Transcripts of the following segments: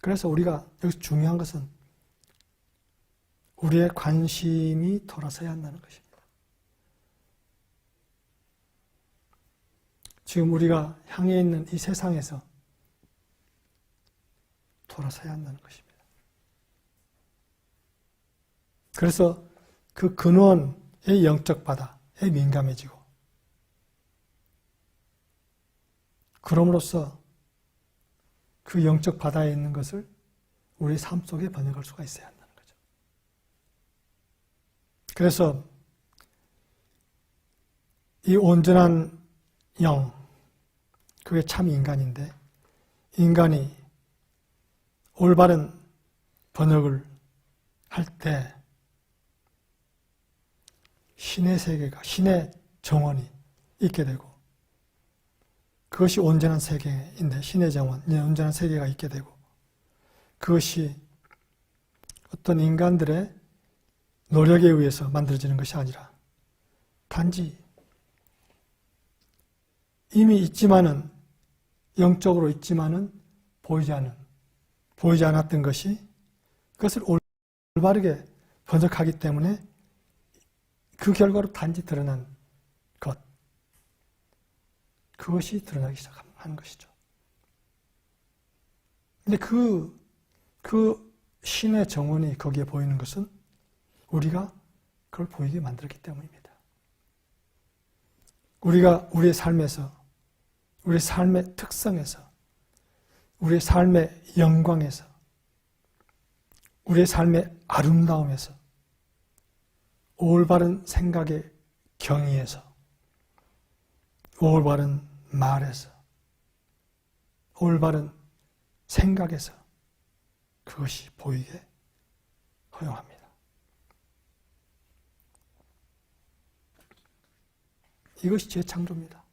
그래서 우리가 여기서 중요한 것은 우리의 관심이 돌아서야 한다는 것입니다. 지금 우리가 향해 있는 이 세상에서 돌아서야 한다는 것입니다. 그래서 그 근원의 영적 바다에 민감해지고 그럼으로써 그 영적 바다에 있는 것을 우리 삶 속에 번역할 수가 있어야 한다는 거죠. 그래서 이 온전한 영, 그게 참 인간인데 인간이 올바른 번역을 할 때 신의 세계가, 신의 정원이 있게 되고 그것이 온전한 세계인데 신의 정원, 온전한 세계가 있게 되고 그것이 어떤 인간들의 노력에 의해서 만들어지는 것이 아니라 단지 이미 있지만은 영적으로 있지만은 보이지 않았던 것이 그것을 올바르게 번역하기 때문에 그 결과로 단지 드러난 것, 그것이 드러나기 시작하는 것이죠. 근데 그 신의 정원이 거기에 보이는 것은 우리가 그걸 보이게 만들었기 때문입니다. 우리가 우리의 삶에서, 우리의 삶의 특성에서, 우리의 삶의 영광에서, 우리의 삶의 아름다움에서, 올바른 생각의 경의에서, 올바른 말에서, 올바른 생각에서 그것이 보이게 허용합니다. 이것이 재창조입니다.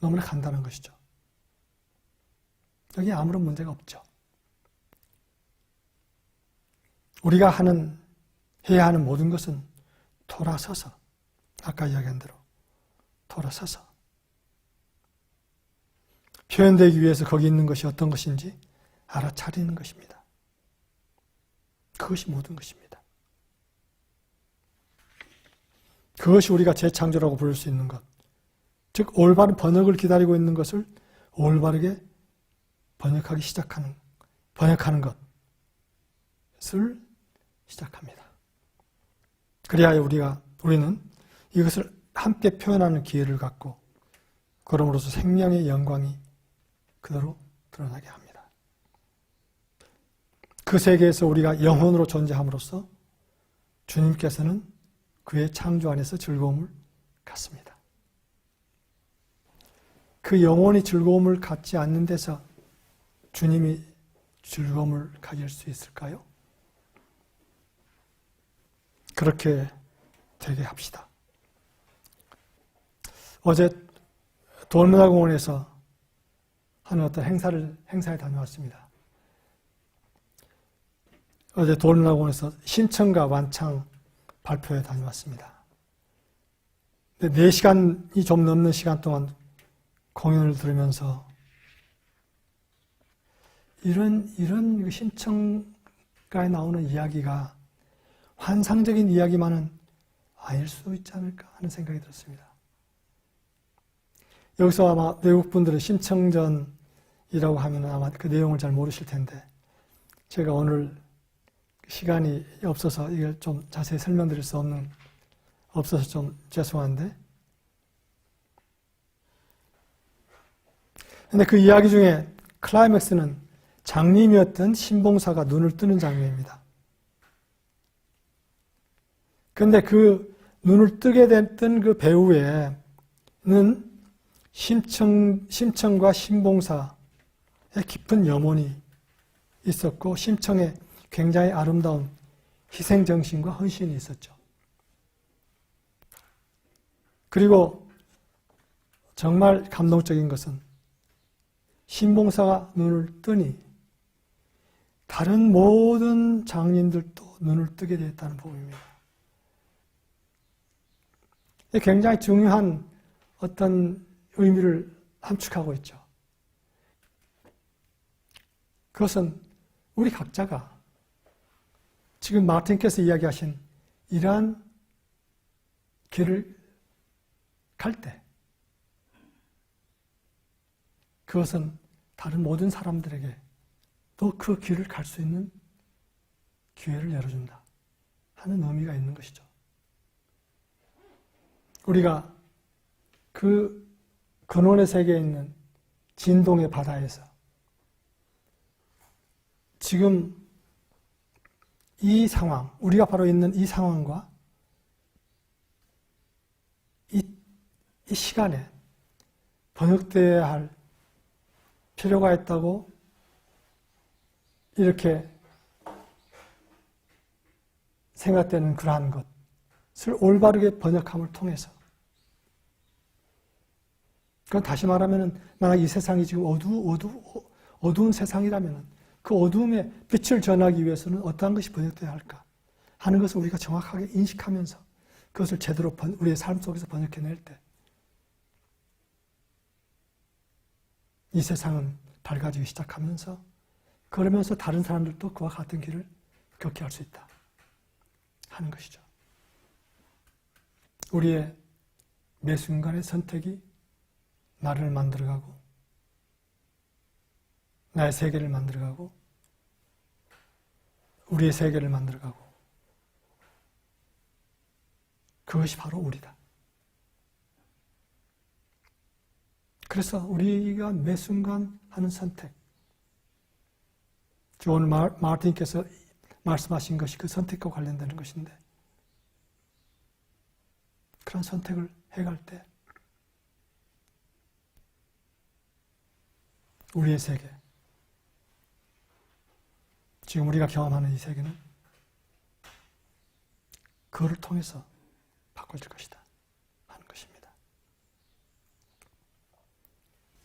너무나 간단한 것이죠. 여기 아무런 문제가 없죠. 우리가 해야 하는 모든 것은 돌아서서, 아까 이야기한 대로 돌아서서 표현되기 위해서 거기 있는 것이 어떤 것인지 알아차리는 것입니다. 그것이 모든 것입니다. 그것이 우리가 재창조라고 부를 수 있는 것, 즉 올바른 번역을 기다리고 있는 것을 올바르게 번역하는 것을 시작합니다. 그래야 우리는 이것을 함께 표현하는 기회를 갖고 그럼으로써 생명의 영광이 그대로 드러나게 합니다. 그 세계에서 우리가 영혼으로 존재함으로써 주님께서는 그의 창조 안에서 즐거움을 갖습니다. 그 영혼이 즐거움을 갖지 않는 데서 주님이 즐거움을 가질 수 있을까요? 그렇게 되게 합시다. 어제 돌문화공원에서 하는 어떤 행사에 다녀왔습니다. 어제 돌문화공원에서 신청가 완창 발표에 다녀왔습니다. 4시간이 좀 넘는 시간 동안 공연을 들으면서 이런 신청가에 나오는 이야기가 환상적인 이야기만은 아닐 수도 있지 않을까 하는 생각이 들었습니다. 여기서 아마 외국 분들은 심청전이라고 하면 아마 그 내용을 잘 모르실 텐데 제가 오늘 시간이 없어서 이걸 좀 자세히 설명드릴 수 없어서 좀 죄송한데 근데 그 이야기 중에 클라이맥스는 장님이었던 신봉사가 눈을 뜨는 장면입니다. 그런데 그 눈을 뜨게 됐던 그 배우에는 심청과 신봉사의 깊은 염원이 있었고 심청에 굉장히 아름다운 희생정신과 헌신이 있었죠. 그리고 정말 감동적인 것은 신봉사가 눈을 뜨니 다른 모든 장님들도 눈을 뜨게 되었다는 부분입니다. 굉장히 중요한 어떤 의미를 함축하고 있죠. 그것은 우리 각자가 지금 마틴께서 이야기하신 이러한 길을 갈 때 그것은 다른 모든 사람들에게 또 그 길을 갈 수 있는 기회를 열어준다 하는 의미가 있는 것이죠. 우리가 그 근원의 세계에 있는 진동의 바다에서 지금 이 상황, 우리가 바로 있는 이 상황과 이 시간에 번역되어야 할 필요가 있다고 이렇게 생각되는 그러한 것을 올바르게 번역함을 통해서, 그건 다시 말하면 만약 이 세상이 지금 어두운 세상이라면 그 어두움에 빛을 전하기 위해서는 어떠한 것이 번역되어야 할까 하는 것을 우리가 정확하게 인식하면서 그것을 제대로 우리의 삶 속에서 번역해낼 때 이 세상은 밝아지기 시작하면서, 그러면서 다른 사람들도 그와 같은 길을 겪게 할 수 있다 하는 것이죠. 우리의 매 순간의 선택이 나를 만들어가고 나의 세계를 만들어가고 우리의 세계를 만들어가고 그것이 바로 우리다. 그래서 우리가 매 순간 하는 선택, 존 마틴께서 말씀하신 것이 그 선택과 관련되는 것인데, 그런 선택을 해갈 때 우리의 세계, 지금 우리가 경험하는 이 세계는 그를 통해서 바꿔질 것이다 하는 것입니다.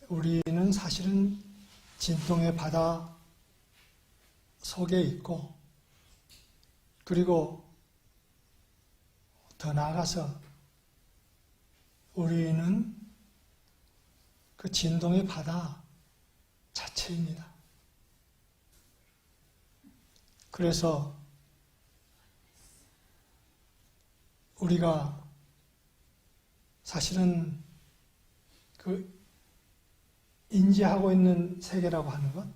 우리는 사실은 진동의 바다 속에 있고, 그리고 더 나아가서 우리는 그 진동의 바다 자체입니다. 그래서 우리가 사실은 그 인지하고 있는 세계라고 하는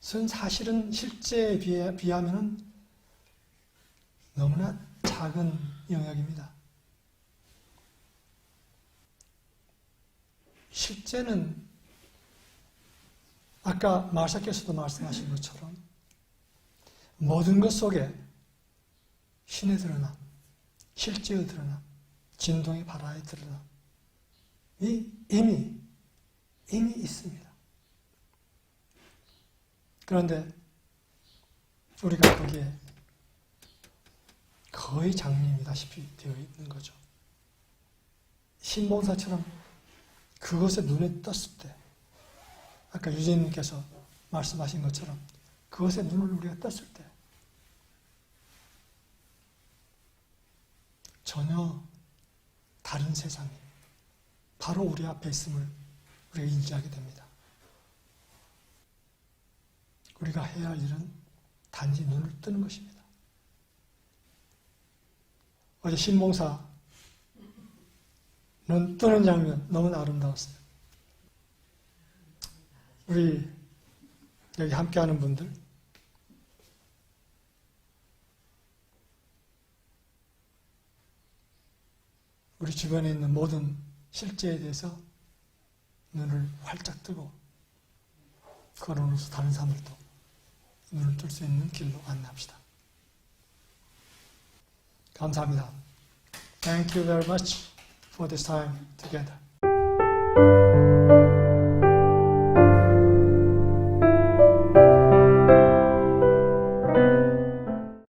것은 사실은 실제에 비하면 너무나 작은 영역입니다. 실제는 아까 마샤께서도 말씀하신 것처럼 모든 것 속에 신의 드러남, 실제의 드러남, 진동의 바다의 드러남이 이미 있습니다. 그런데 우리가 거기에 거의 장님이다시피 되어 있는 거죠. 신봉사처럼 그것에 눈에 떴을 때, 아까 유진님께서 말씀하신 것처럼 그것에 눈을 우리가 떴을 때 전혀 다른 세상이 바로 우리 앞에 있음을 우리가 인지하게 됩니다. 우리가 해야 할 일은 단지 눈을 뜨는 것입니다. 어제 신봉사 눈 뜨는 장면 너무 아름다웠어요. 우리 여기 함께하는 분들, 우리 주변에 있는 모든 실제에 대해서 눈을 활짝 뜨고 걸어오면서 다른 사람들도 눈을 뜰 수 있는 길로 안내합시다. 감사합니다. Thank you very much for this time together.